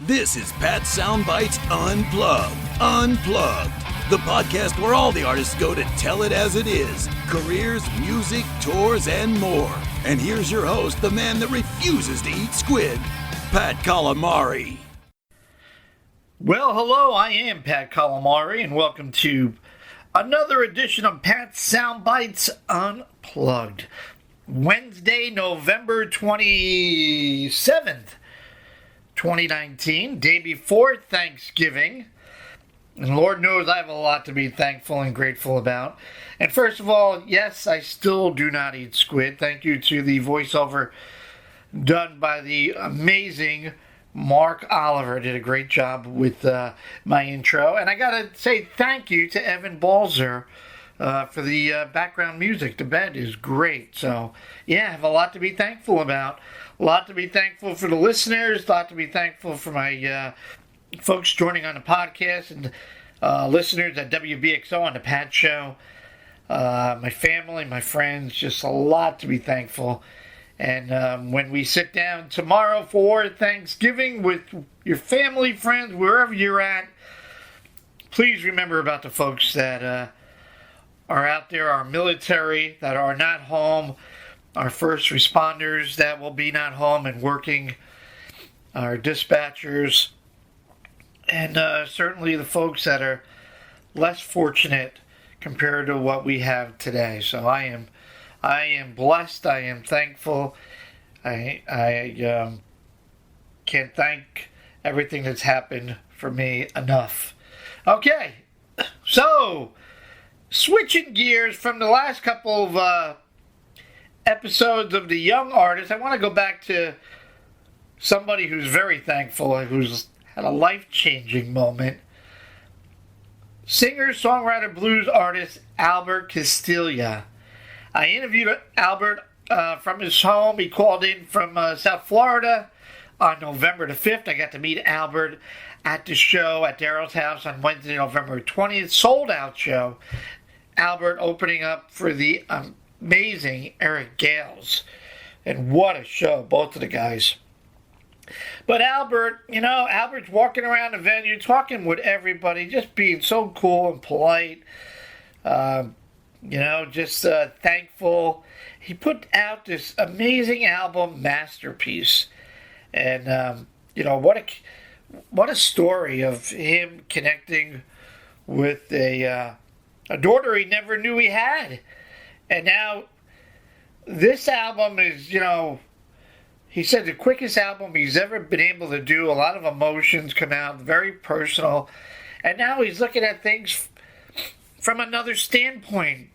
This is Pat Soundbites Unplugged. Unplugged. The podcast where all the artists go to tell it as it is. Careers, music, tours, and more. And here's your host, the man that refuses to eat squid, Pat Calamari. Well, hello, I am Pat Calamari, and welcome to another edition of Pat Soundbites Unplugged. Wednesday, November 27th, 2019, day before Thanksgiving. And Lord knows I have a lot to be thankful and grateful about. And first of all, yes, I still do not eat squid. Thank you to the voiceover done by the amazing Mark Oliver. Did a great job with my intro. And I got to say thank you to Evan Balzer for the background music. The bed is great. So, yeah, I have a lot to be thankful about. A lot to be thankful for the listeners. A lot to be thankful for my folks joining on the podcast and listeners at WBXO on the Pat Show. My family, my friends, just a lot to be thankful. And when we sit down tomorrow for Thanksgiving with your family, friends, wherever you're at, please remember about the folks that are out there, our military that are not home, our first responders that will be not home and working, our dispatchers, and certainly the folks that are less fortunate compared to what we have today. So I am blessed. I am thankful. I can't thank everything that's happened for me enough. Okay, so switching gears from the last couple of episodes of The Young Artist, I want to go back to somebody who's very thankful, who's had a life-changing moment. Singer, songwriter, blues artist Albert Castiglia. I interviewed Albert from his home. He called in from South Florida on November the 5th. I got to meet Albert at the show at Daryl's house on Wednesday, November 20th. Sold-out show. Albert opening up for the amazing Eric Gales. And what a show, both of the guys. But Albert's walking around the venue, talking with everybody, just being so cool and polite. Just thankful. He put out this amazing album, Masterpiece. And, what a story of him connecting with a daughter he never knew he had. And now this album is, he said the quickest album he's ever been able to do. A lot of emotions come out, very personal. And now he's looking at things from another standpoint.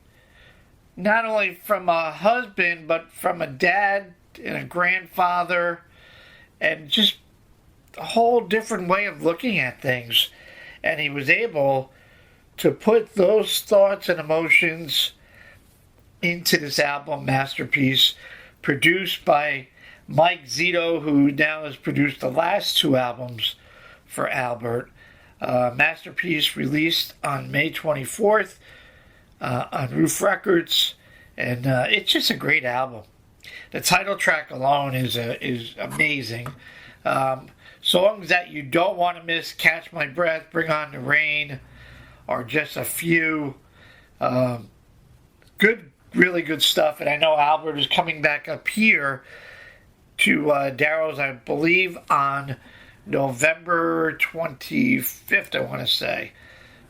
Not only from a husband, but from a dad and a grandfather. And just a whole different way of looking at things. And he was able to put those thoughts and emotions into this album, Masterpiece, produced by Mike Zito, who now has produced the last two albums for Albert. Masterpiece released on May 24th on Roof Records, and it's just a great album. The title track alone is amazing. Songs that you don't want to miss: Catch My Breath, Bring On the Rain, are just a few. Really good stuff. And I know Albert is coming back up here to Daryl's, I believe, on November 25th, I want to say.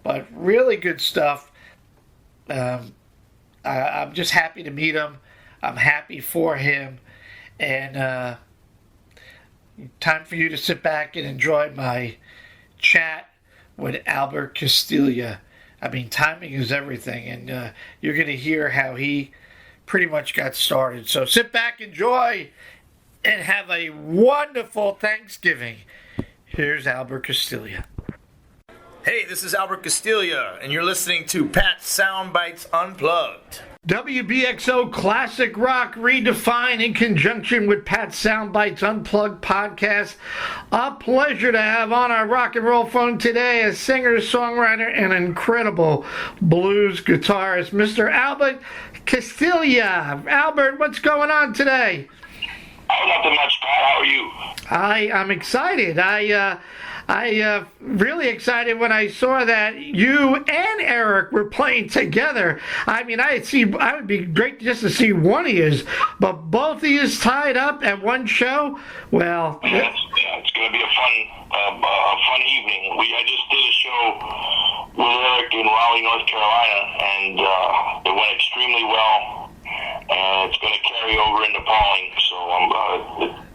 But really good stuff. I'm just happy to meet him. I'm happy for him. And time for you to sit back and enjoy my chat with Albert Castiglia. I mean, timing is everything. And you're going to hear how he pretty much got started. So sit back, enjoy, and have a wonderful Thanksgiving. Here's Albert Castiglia. Hey, this is Albert Castiglia, and you're listening to Pat Soundbites Unplugged. WBXO Classic Rock Redefined in conjunction with Pat Soundbites Unplugged podcast. A pleasure to have on our rock and roll phone today a singer, songwriter, and incredible blues guitarist, Mr. Albert Castiglia. Albert, what's going on today? Nothing much, Pat. How are you? I'm excited. I really excited when I saw that you and Eric were playing together. I mean, I would be great just to see one of you, but both of you tied up at one show. Well, yeah, it's going to be a fun evening. I just did a show with Eric in Raleigh, North Carolina, and it went extremely well. And it's going to carry over into Pauling, so I'm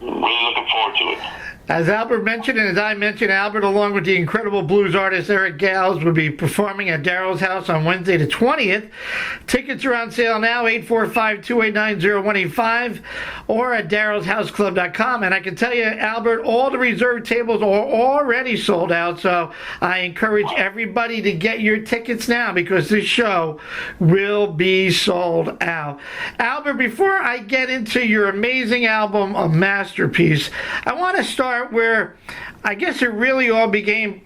really looking forward to it. As Albert mentioned, and as I mentioned, Albert, along with the incredible blues artist Eric Gales, will be performing at Daryl's house on Wednesday the 20th. Tickets are on sale now, 845-289-0185, or at darylshouseclub.com. And I can tell you, Albert, all the reserved tables are already sold out, so I encourage everybody to get your tickets now because this show will be sold out. Albert, before I get into your amazing album, A Masterpiece, I want to start where I guess it really all began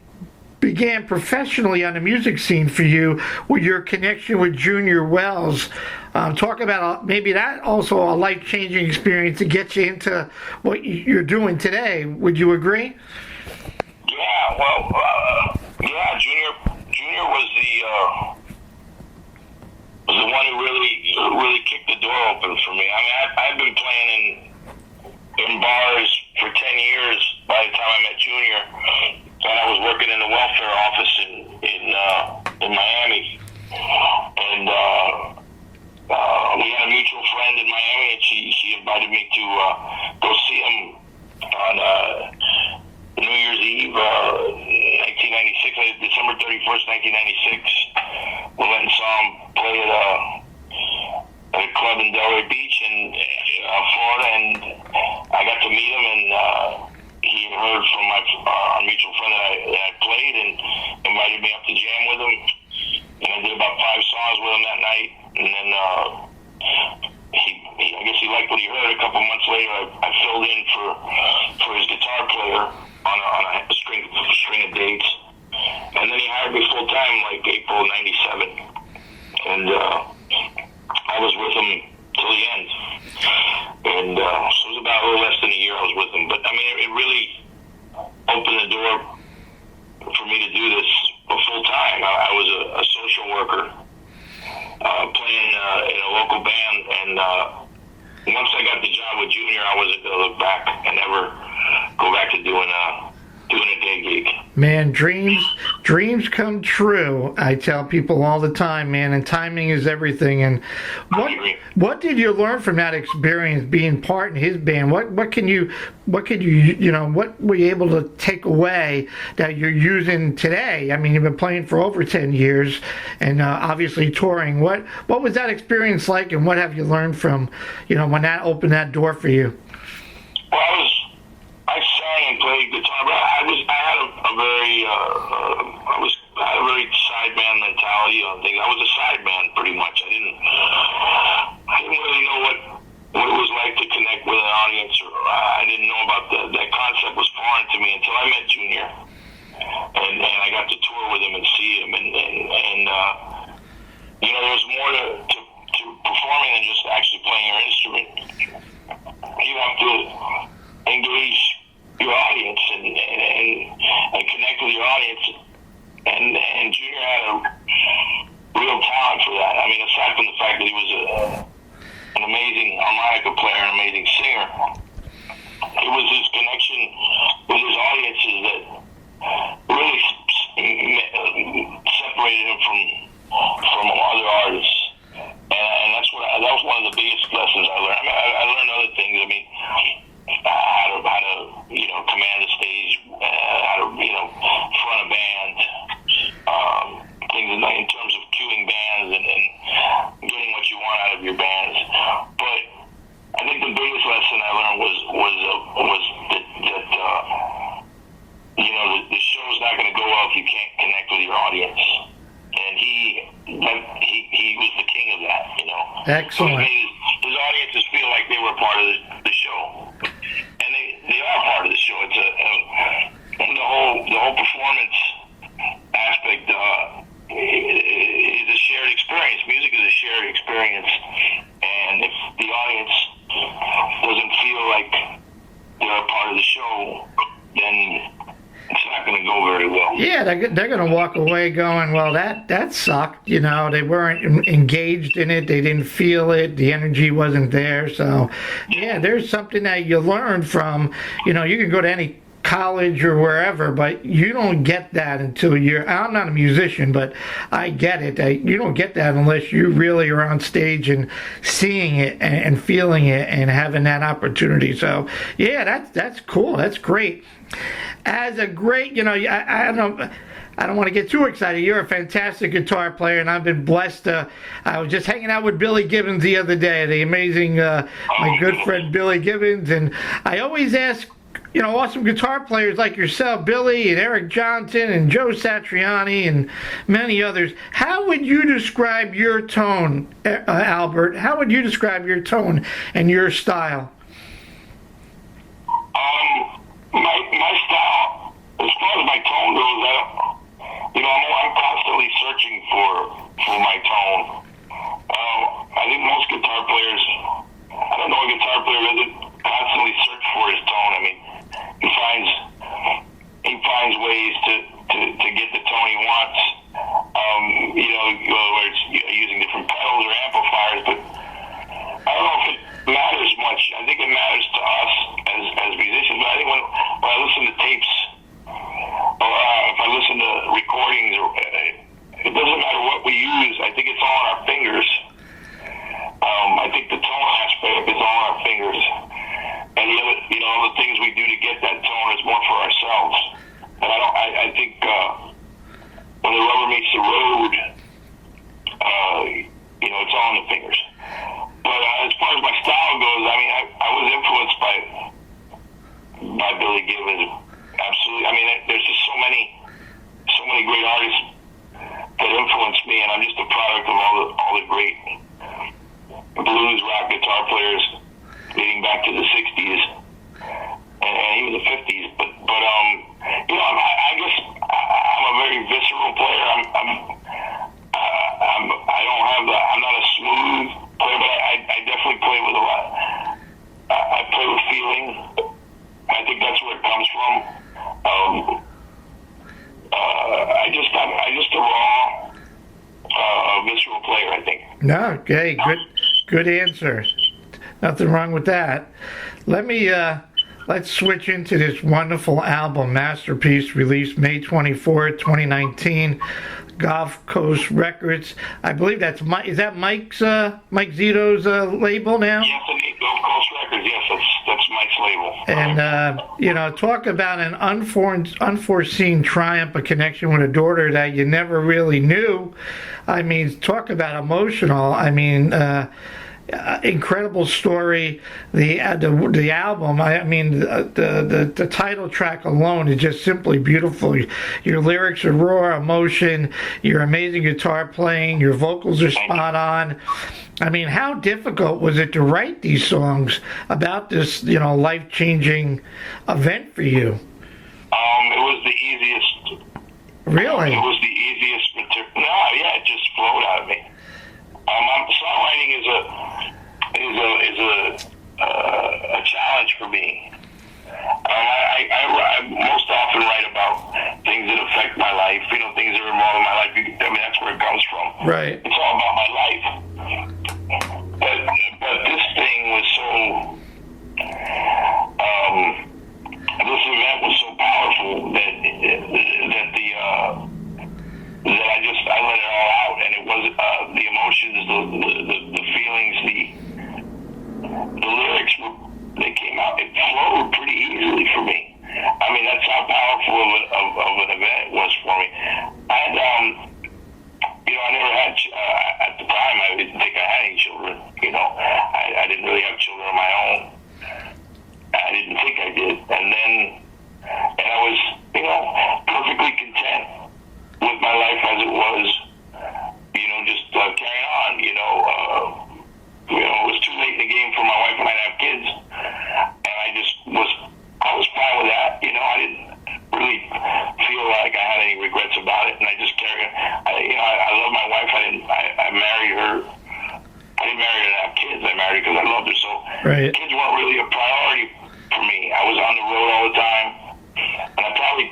professionally on the music scene for you with your connection with Junior Wells. Talk about maybe that also a life-changing experience to get you into what you're doing today. Would you agree? Yeah, well, Junior was the one who really kicked the door open for me. I mean, I've been playing in bars for 10 years by the time I met Junior, and I was working in the welfare office in Miami, and we had a mutual friend in Miami, and she invited me to go see him on New Year's Eve, 1996, December 31st, 1996. We went and saw him play at a club in Delray Beach in Florida, and I got to meet him, and he had heard from our mutual friend that I played and invited me up to jam with him, and I did about 5 songs with him that night, and then I guess he liked what he heard. A couple months later, I filled in for his guitar player on a string of dates, and then he hired me full time like April '97, and I was with him till the end, and so it was about a little less than a year I was with him. But I mean, it really opened the door for me to do this full time. I was a social worker playing in a local band, and once I got the job with Junior, I wasn't going to look back and never go back to doing a day gig. Man, dreams come true. I tell people all the time, man, and timing is everything. And what did you learn from that experience being part in his band? What were you able to take away that you're using today? I mean, you've been playing for over 10 years and obviously touring. What was that experience like, and what have you learned from, when that opened that door for you? Well, I sang and played guitar, but I had a very sideman mentality on things. I was a sideman pretty much. I didn't really know what it was like to connect with an audience, or I didn't know about that concept was foreign to me until I met Junior, and I got to tour with him and see him, and there's more to performing than just actually playing your instrument. You have to engage your audience and connect with your audience, and Junior had a real talent for that. I mean, aside from the fact that he was an amazing harmonica player, an amazing singer, it was his connection with his audiences that really separated him from other artists, and that was one of the biggest lessons I learned. I mean, I learned other things. I mean, how to command the stage, how to front a band, things in terms of cueing bands and getting what you want out of your bands. But I think the biggest lesson I learned was that the show's not going to go well if you can't connect with your audience, and he was the king of that. Excellent. His audiences feel like they were part of the show, and they are part of the show. It's the whole performance aspect is a shared experience. Music is a shared experience, and if the audience doesn't feel like Yeah, they're going to walk away going, well, that sucked. You know, they weren't engaged in it. They didn't feel it. The energy wasn't there. So, yeah, there's something that you learn from. You know, you can go to any college or wherever, but you don't get that until I'm not a musician, but I get it. You don't get that unless you really are on stage and seeing it and feeling it and having that opportunity. So, yeah, that's cool. That's great. As a great, you know, I don't want to get too excited. You're a fantastic guitar player, and I've been blessed. I was just hanging out with Billy Gibbons the other day, the amazing, my good friend Billy Gibbons, and I always ask, you know, awesome guitar players like yourself, Billy and Eric Johnson and Joe Satriani and many others, how would you describe your tone, Albert? How would you describe your tone and your style? My style, as far as my tone goes, I'm constantly searching for my tone. I think most guitar players, I don't know a guitar player that constantly search for his tone. I mean, he finds ways to get the tone he wants. Whether it's using different pedals or amplifiers, but I don't know if it matters much. I think it matters to us as musicians. But I think when I listen to tapes or if I listen to recordings, it doesn't matter what we use. I think it's all on our fingers. I think the tone aspect is all on our fingers. And the other, the things we do to get that tone is more for ourselves. And I think when the rubber meets the road, it's all in the fingers. But as far as my style goes, I mean, I was influenced by Billy Gibbons. Absolutely. I mean, there's just so many great artists that influenced me, and I'm just a product of all the great blues rock guitar players dating back to the 60s and even the 50s. But I guess I'm a very visceral player. I'm not a smooth player, but I definitely play with a lot. I play with feeling. I think that's where it comes from. I'm just a raw, visceral player, I think. No, okay, good answer. Nothing wrong with that. Let's switch into this wonderful album, Masterpiece, released May 24th, 2019, Gulf Coast Records. I believe is that Mike Zito's label now? Yes, indeed, Gulf Coast Records. Yes, that's Mike's label. And talk about an unforeseen triumph, a connection with a daughter that you never really knew. I mean, talk about emotional. I mean, incredible story. The album. I mean, the title track alone is just simply beautiful. Your lyrics are raw emotion. Your amazing guitar playing. Your vocals are spot on. I mean, how difficult was it to write these songs about this, life-changing event for you? It was the easiest. Really? It was the easiest material. No, yeah, it just flowed out of me. Songwriting is a challenge for me. I most often write about things that affect my life. Things that are involved in my life. I mean, that's where it comes from. Right. It's all about my life. But this thing was so. This event was so powerful that I let it all out, and it was the emotions, the feelings, the lyrics they came out. It flowed pretty easily for me. I mean, that's how powerful of an event it was for me. I never had at the time. I didn't think I had any children. I didn't really have children of my own. I didn't think I did, and I was, perfectly content with my life as it was, just carrying on, it was too late in the game for my wife and I to have kids, and I was fine with that, I didn't really feel like I had any regrets about it, and I just carried, I love my wife, I married her, I didn't marry her to have kids, I married her because I loved her, so right. Kids weren't really a priority for me. I was on the road all the time, and I probably,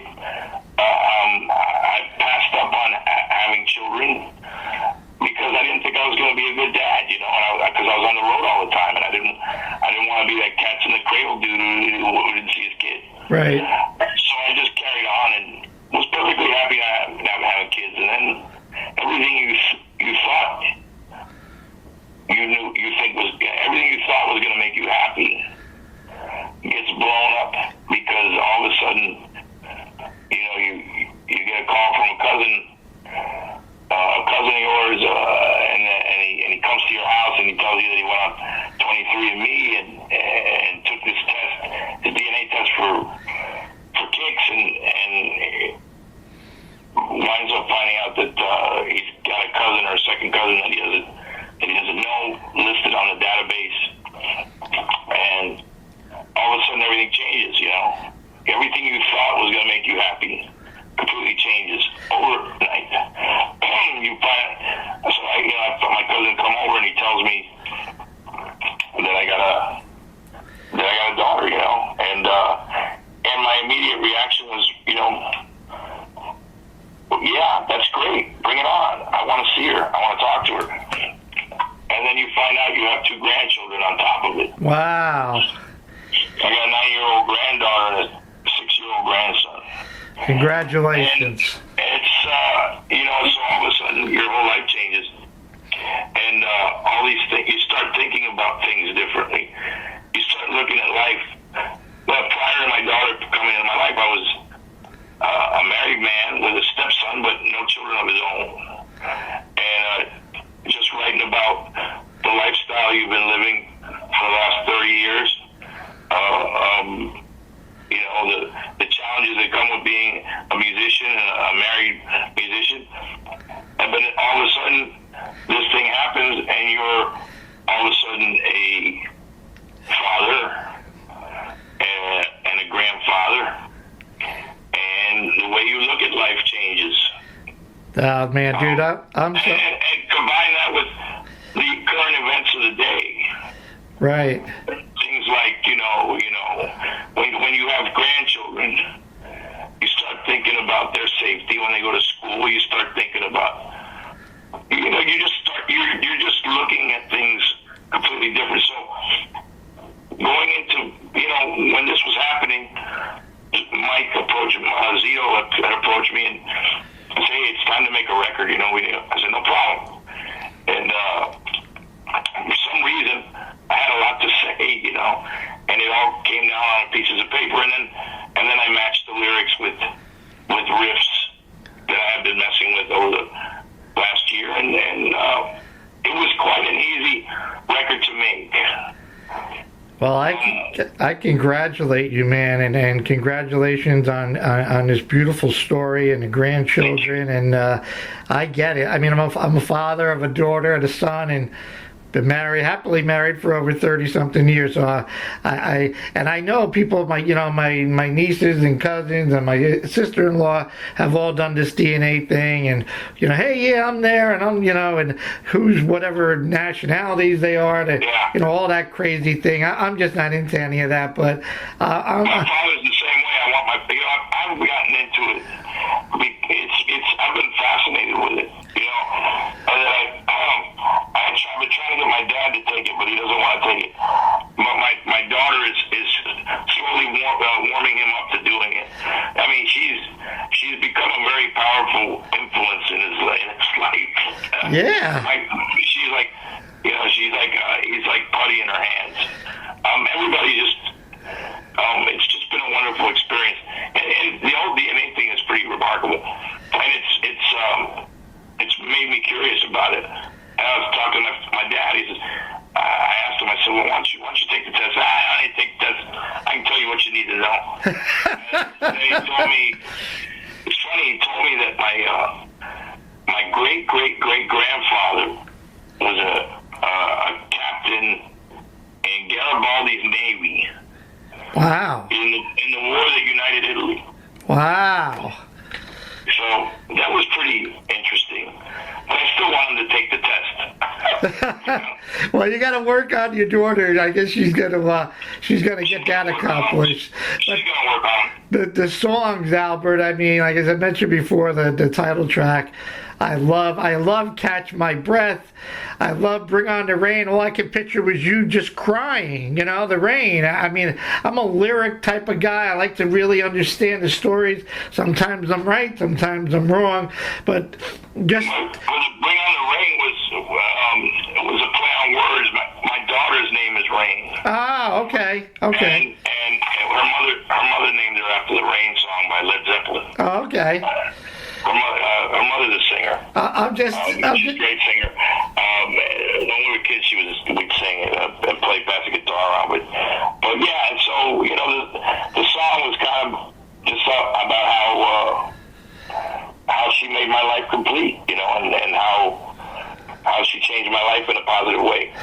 second cousin that he doesn't know listed on the database, and all of a sudden everything changes. Everything you thought was going to make you happy completely changes overnight. You find so I my cousin come over and he tells me that I got a daughter, and my immediate reaction was, yeah, that's great, bring it on. I want to see her, I want to talk to her. And then you find out you have 2 grandchildren on top of it. Wow. I got a 9-year-old granddaughter and a 6-year-old grandson. Congratulations. And it's so all of a sudden your whole life changes, and all these things, you start thinking about things differently. You start looking at life. But prior to my daughter coming into my life, I was a married man with a stepson, but no children of his own. And just writing about the lifestyle you've been living for the last 30 years, the challenges that come with being a musician, a married musician. And but all of a sudden, this thing happens, and you're all of a sudden a father and a grandfather, and the way you look at life changes. Oh, man, dude, I'm so... And combine that with the current events of the day. Right. Things like, when you have grandchildren, you start thinking about their safety when they go to school. You start thinking about, you're just looking at things completely different. So going into, when this was happening, Mike approached me, Zito had approached me and said, hey, it's time to make a record. I said, no problem. And for some reason, I had a lot to say, and it all came down on pieces of paper, and then I matched the lyrics with riffs that I had been messing with over the last year, and it was quite an easy record to make. Well, I congratulate you, man, and congratulations on this beautiful story and the grandchildren, and I get it. I mean, I'm a father of a daughter and a son, and been happily married for over 30-something years. So I know people, my nieces and cousins and my sister-in-law have all done this DNA thing, and hey, yeah, I'm there, and I'm and who's whatever nationalities they are, all that crazy thing. I'm just not into any of that. But my father's the same way. I want I've gotten into it. I've been fascinated with it. I've been trying to get my dad to take it, but he doesn't want to take it. My daughter is slowly warming him up to doing it. I mean, she's become a very powerful influence in his life. Yeah. She's like, he's like putty in her hands. Everybody it's just been a wonderful experience. And the old DNA thing is pretty remarkable, and it's made me curious about it. And I was talking to my dad. He says, I asked him, I said, well, why don't you take the test? I didn't take the test. I can tell you what you need to know. And he told me, it's funny, he told me that my great-great-great-grandfather was a captain in Garibaldi's Navy. Wow. In the war that united Italy. Wow. So that was pretty interesting. But I still want him to take the test. Well, you got to work on your daughter. I guess she's gonna get that accomplished. She's gonna work on it. The songs, Albert. I mean, like as I mentioned before, the title track. I love Catch My Breath. I love Bring On the Rain. All I could picture was you just crying, the rain. I mean, I'm a lyric type of guy. I like to really understand the stories. Sometimes I'm right, sometimes I'm wrong, but just... Well, Bring On the Rain was a play on words. My daughter's name is Rain. Ah, okay. And her mother named her after the Rain song by Led Zeppelin. Oh, okay. Her mother's a singer. She's a great singer. When we were kids, we'd sing and play pass the guitar around. But yeah, and so the song was kind of just about how she made my life complete, and how changed my life in a positive way.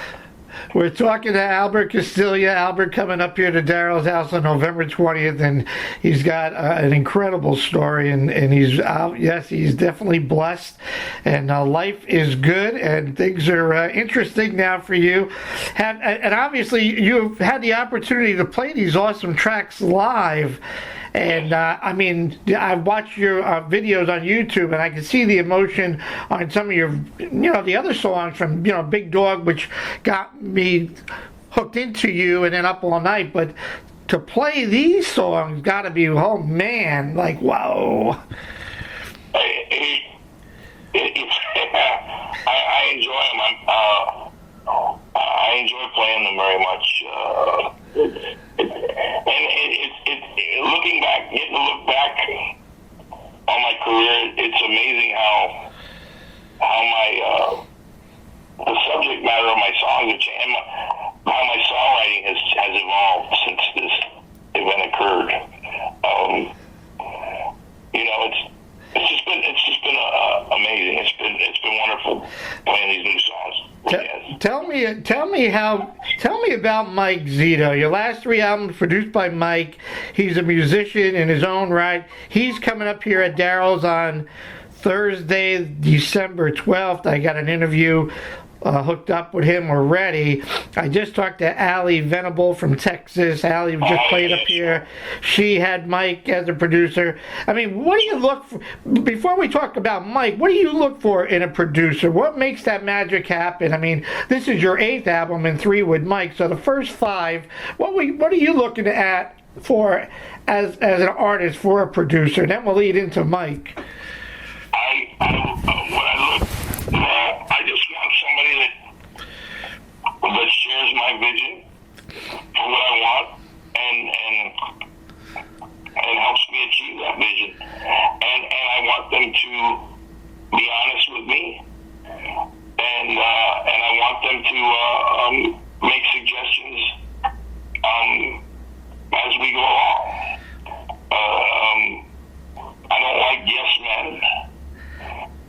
We're talking to Albert Castiglia. Albert coming up here to Daryl's house on November 20th, and he's got an incredible story, and he's yes, he's definitely blessed, and life is good, and things are interesting now for you. And obviously, you've had the opportunity to play these awesome tracks live. And I mean, I've watched your videos on YouTube, and I can see the emotion on some of your, the other songs from, Big Dog, which got me hooked into you, and then Up All Night. But to play these songs, got to be, oh man, like whoa. I enjoy them. I enjoy playing them very much. And looking back, getting to look back on my career, it's amazing how my the subject matter of my songs have changed, and how my songwriting has evolved since this event occurred. It's just been amazing. It's been wonderful playing these new songs. Tell me about Mike Zito. Your last 3 albums produced by Mike. He's a musician in his own right. He's coming up here at Daryl's on Thursday, December 12th. I got an interview hooked up with him already. I just talked to Allie Venable from Texas. Allie just played up here. She had Mike as a producer. I mean, what do you look for? Before we talk about Mike, what do you look for in a producer? What makes that magic happen? I mean, this is your 8th album and 3 with Mike. So the first 5, what are you looking at for as an artist for a producer? Then we'll lead into Mike. I just want somebody that shares my vision for what I want and helps me achieve that vision. And I want them to be honest with me, and I want them to make suggestions as we go along. I don't like yes men,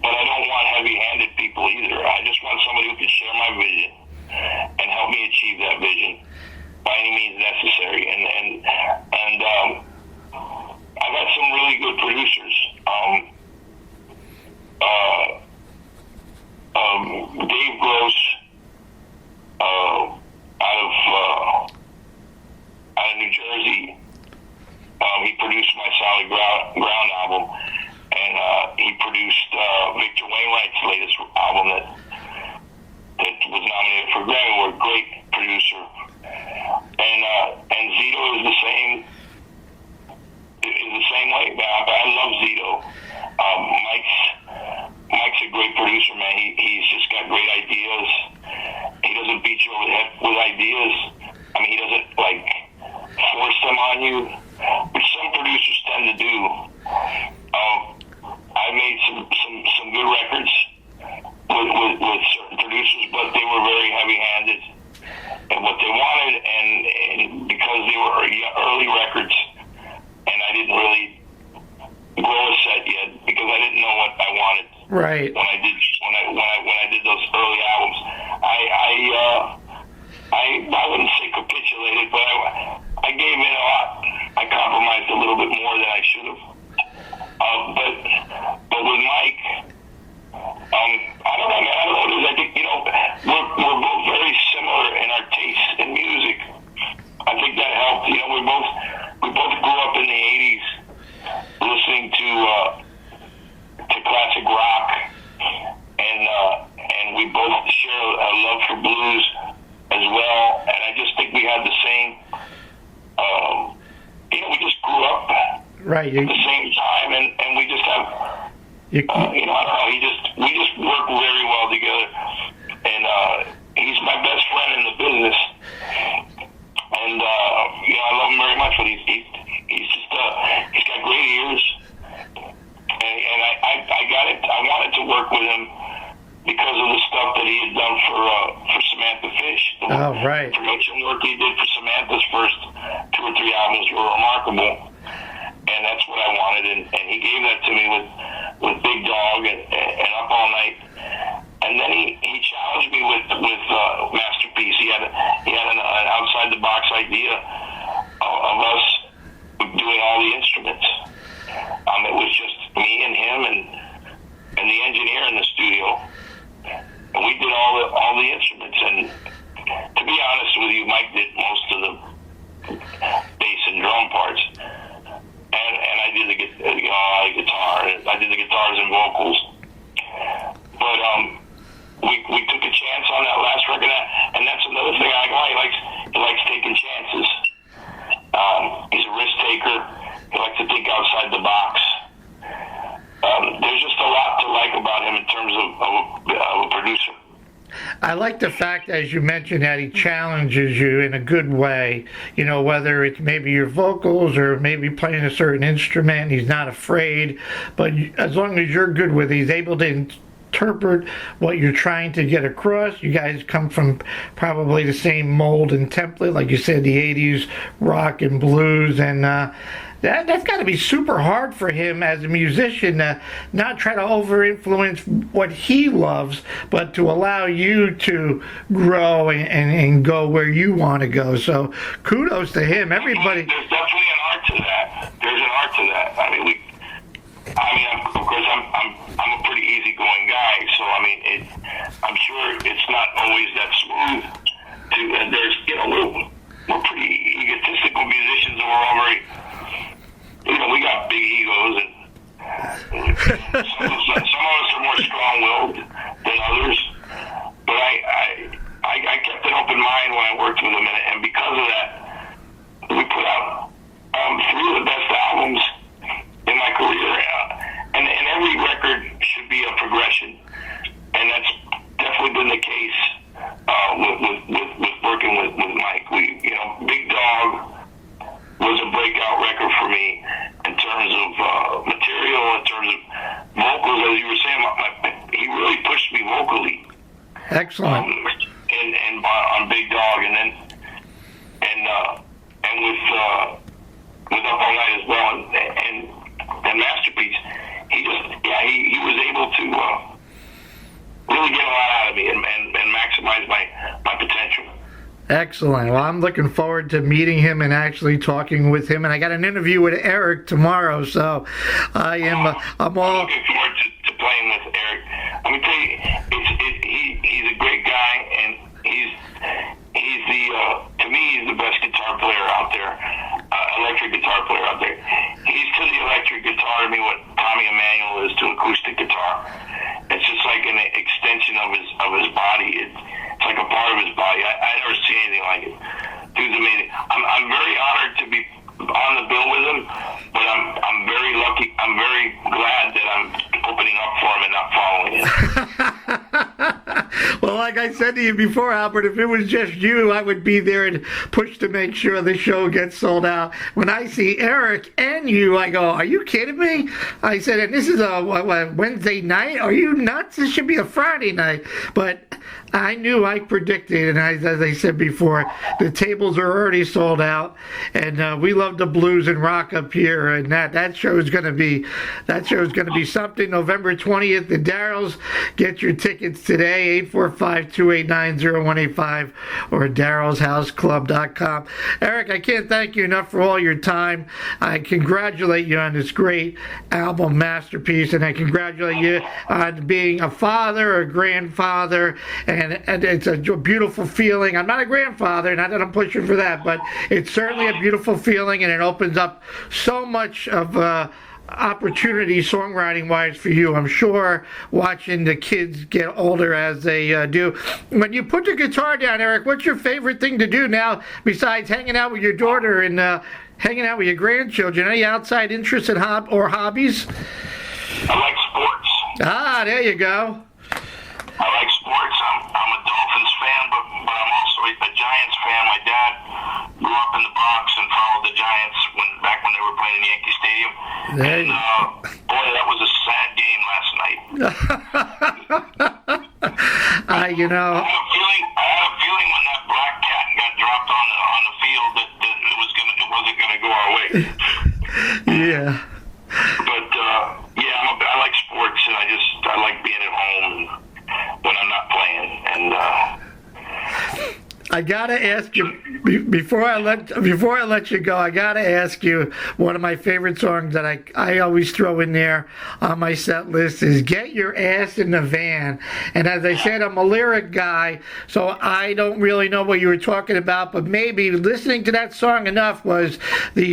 but I don't want heavy-handed people either. I just want somebody who can share my vision and help me achieve that vision by any means necessary. And I've had some really good producers. Dave Gross out of New Jersey. He produced my Solid Ground album. And he produced Victor Wainwright's latest album that was nominated for Grammy Award. Great producer. And Zito is the same way. I love Zito. Mike's a great producer, man. He's just got great ideas. He doesn't beat you over the head with ideas. I mean, he doesn't force them on you, which some producers tend to do. I made some good records with certain producers, but they were very heavy-handed in what they wanted, and because they were early records, and I didn't really grow a set yet because I didn't know what I wanted. Right. When I did those early albums, I wouldn't say capitulated, but I gave in a lot. I compromised a little bit more than I should have. But with Mike, I don't know, man. I don't know what it is. I think, we're both very similar in our taste in music. I think that helped. We both grew up in the 80s listening to classic rock, and we both share a love for blues as well. And I just think we had the same, we just grew up. Right. At the same time, and we just have, I don't know, we just work very well together, and he's my best friend in the business, and I love him very much, but he's just, he's got great ears, and I wanted to work with him because of the stuff that he had done for Samantha Fish. Right. The production work he did for Samantha's first 2 or 3 albums were remarkable. And that's what I wanted, and he gave that to me with Big Dog and Up All Night. And then he challenged challenged me with Masterpiece. He had an outside the box idea of us doing all the instruments. It was just me and him and the engineer in the studio, and we did all the instruments. And to be honest with you, Mike did most of the bass and drum parts, and I did the guitar. I did the guitars and vocals. But we took a chance on that last record, and that's another thing I like. He likes taking chances. He's a risk taker. He likes to think outside the box. There's just a lot to like about him in terms of a producer. I like the fact, as you mentioned, that he challenges you in a good way. You know, whether it's maybe your vocals or maybe playing a certain instrument, he's not afraid. But as long as you're good with it, he's able to interpret what you're trying to get across. You guys come from probably the same mold and template, like you said, the 80s rock and blues, and that's got to be super hard for him as a musician to not try to over-influence what he loves, but to allow you to grow and go where you want to go. So kudos to him. Everybody. There's definitely an art to that. There's an art to that. Of course, I'm a pretty easygoing guy, so I'm sure it's not always that smooth. And there's, we're pretty egotistical musicians, and we're all very, we got big egos, and some of us are more strong-willed than others. But I kept an open mind when I worked with them, and because of that, we put out 3 of the best albums in my career. And every record should be a progression, and that's definitely been the case with working with Mike. Big Dog was a breakout record for me in terms of material, in terms of vocals. As you were saying, he really pushed me vocally. Excellent. And on Big Dog, and with Up All Night as well, and Masterpiece. He was able to really get a lot out of me and maximize my potential. Excellent. Well, I'm looking forward to meeting him and actually talking with him. And I got an interview with Eric tomorrow, so I'm all looking forward to playing with Eric. Let me tell you, he's a great guy, and he's to me he's the best guitar player out there, electric guitar player out there. He's to the electric guitar to me what Tommy Emmanuel is to acoustic guitar. It's just like an extension of his body. It's like a part of his body. I never see anything like it. Dude's amazing. I'm very honored to be on the bill with him, but I'm very lucky. I'm very glad that I'm opening up for him and not following him. Well, like I said to you before, Albert, if it was just you, I would be there and push to make sure the show gets sold out. When I see Eric and you, I go, are you kidding me? I said, and this is a Wednesday night? Are you nuts? This should be a Friday night. But I knew, I predicted, and as I said before, the tables are already sold out, and we love the blues and rock up here, and that show is going to be something. November 20th in Daryl's. Get your tickets today, 845-289-0185 or darylshouseclub.com. Eric, I can't thank you enough for all your time. I congratulate you on this great album, Masterpiece, and I congratulate you on being a father, a grandfather, and it's a beautiful feeling. I'm not a grandfather, not that I'm pushing for that, but it's certainly a beautiful feeling, and it opens up so much of opportunity songwriting wise for you. I'm sure watching the kids get older as they do. When you put the guitar down, Eric, what's your favorite thing to do now besides hanging out with your daughter and hanging out with your grandchildren? Any outside interests and hobbies? I like sports. There you go. I like sports. I'm a Dolphins fan, but I'm also a Giants fan. My dad grew up in the Bronx and followed the Giants back when they were playing in Yankee Stadium. Boy, that was a sad game last night. I had a feeling when that black cat got dropped on the field that it wasn't gonna go our way. Yeah. But I like sports, and I like being at home when I'm not playing, and I gotta ask you before I let you go. I gotta ask you, one of my favorite songs that I always throw in there on my set list is "Get Your Ass in the Van." And as I said, I'm a lyric guy, so I don't really know what you were talking about. But maybe listening to that song enough was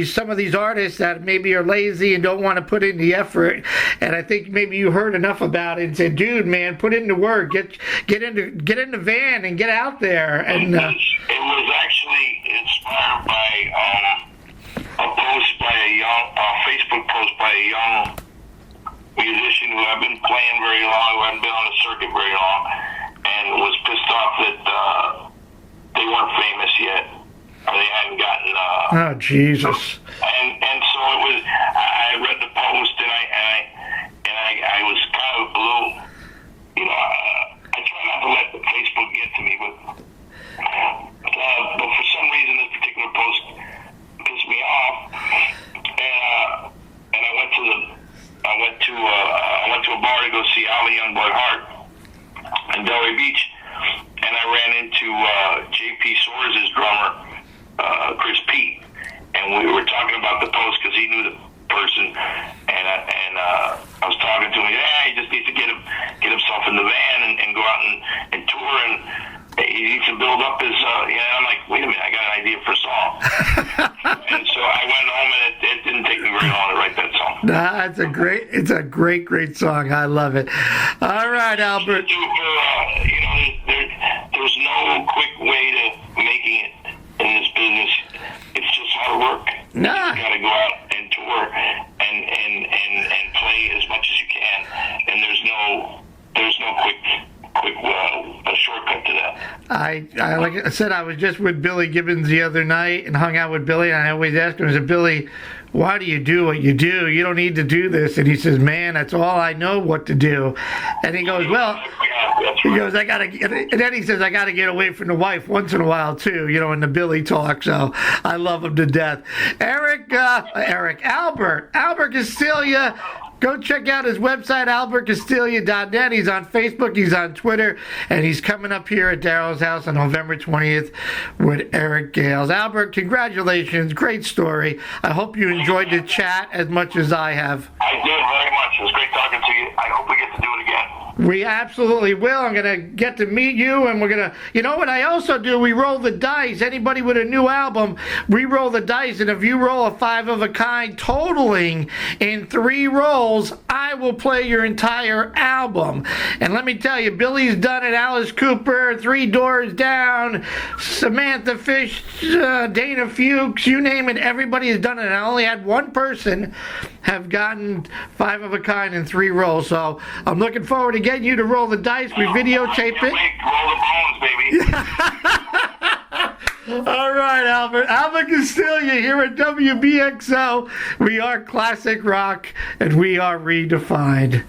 some of these artists that maybe are lazy and don't want to put in the effort. And I think maybe you heard enough about it and said, "Dude, man, put in the work. Get in the van and get out there." And it was actually inspired by a post by a Facebook post by a young musician who had been playing very long, who hadn't been on the circuit very long, and was pissed off that they weren't famous yet, or they hadn't gotten. Oh Jesus! And so it was. I read the post, and I was kind of a little, I try not to let Facebook get to me, but for some reason this particular post pissed me off, and I went to a bar to go see Ali Youngboy Hart in Delray Beach, and I ran into J.P. Soares' drummer, Chris Pete, and we were talking about the post because he knew the person, and I was talking to him. He just needs to get himself in the van and go out and tour, and he needs to build up his. I'm like, wait a minute, I got an idea for a song, and so I went home, and it didn't take me very long to write that song. Nah, it's a great song. I love it. All right, Albert. There's no quick way to making it in this business. It's just hard work. Nah. You gotta go out and tour and play as much as you can, and there's no quick a shortcut to that. I like I said, I was just with Billy Gibbons the other night and hung out with Billy, and I always ask him, I said, Billy, why do you do what you do? You don't need to do this. And he says, man, that's all I know what to do. And he goes, well, he goes, and then he says, I got to get away from the wife once in a while too, in the Billy talk. So I love him to death. Albert Castiglia. Go check out his website, albertcastiglia.net. He's on Facebook, he's on Twitter, and he's coming up here at Daryl's house on November 20th with Eric Gales. Albert, congratulations. Great story. I hope you enjoyed the chat as much as I have. I did very much. It was great talking to you. I hope we get to do it again. We absolutely will. I'm going to get to meet you, and we're going to, what I also do, we roll the dice. Anybody with a new album, we roll the dice, and if you roll a 5 of a kind totaling in 3 rolls, I will play your entire album. And let me tell you, Billy's done it, Alice Cooper, 3 Doors Down, Samantha Fish, Dana Fuchs, you name it, everybody has done it. And I only had one person have gotten 5 of a kind in 3 rolls, so I'm looking forward to getting you to roll the dice. We videotape it. Roll the bones, baby. All right, Albert. Albert Castiglia here at WBXO. We are classic rock, and we are redefined.